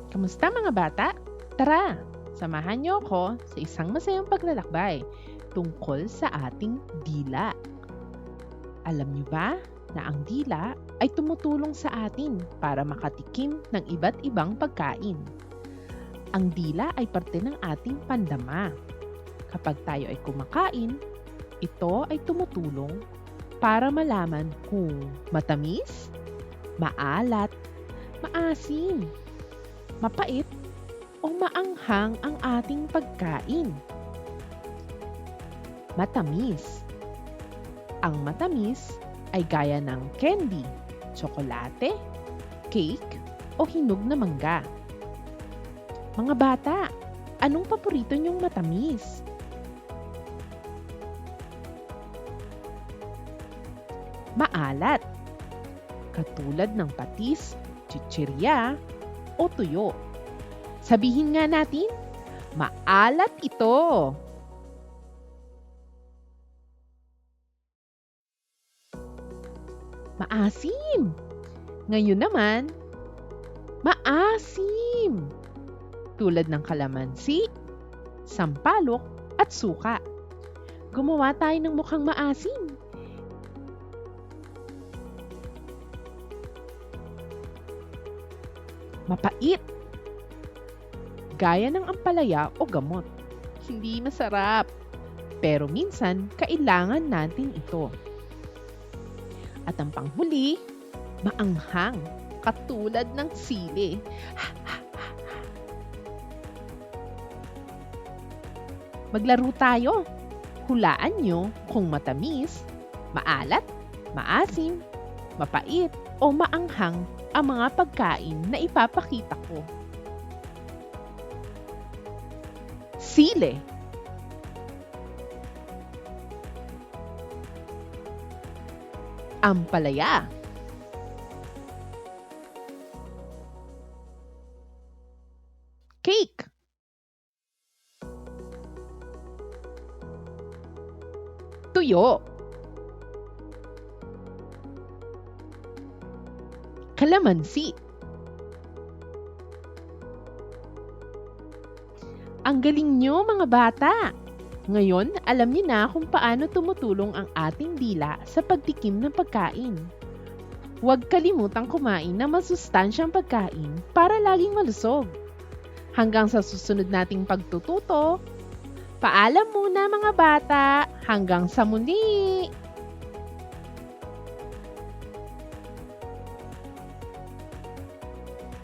Kamusta mga bata? Tara, samahan niyo ako sa isang masayang paglalakbay tungkol sa ating dila. Alam niyo ba na ang dila ay tumutulong sa atin para makatikim ng iba't ibang pagkain? Ang dila ay parte ng ating pandama. Kapag tayo ay kumakain, ito ay tumutulong para malaman kung matamis, maalat, maasim, mapait o maanghang ang ating pagkain. Matamis. Ang matamis ay gaya ng candy, tsokolate, cake o hinog na mangga. Mga bata, anong paborito niyong matamis? Maalat, katulad ng patis, chichirya o tuyo. Sabihin nga natin, maalat ito. Maasim. Ngayon naman, maasim. Tulad ng kalamansi, sampalok at suka. Gumawa tayo ng mukhang maasim. Mapait. Gaya ng ampalaya o gamot. Hindi masarap. Pero minsan, kailangan natin ito. At ang panghuli, maanghang. Katulad ng sili. Maglaro tayo. Hulaan nyo kung matamis, maalat, maasim, mapait o maanghang ang mga pagkain na ipapakita ko. Sili. Ampalaya. Cake. Tuyo. Kalamansi. Ang galing nyo mga bata! Ngayon, alam niyo na kung paano tumutulong ang ating dila sa pagtikim ng pagkain. Huwag kalimutang kumain ng masustansyang pagkain para laging malusog. Hanggang sa susunod nating pagtututo, paalam muna mga bata, hanggang sa muli!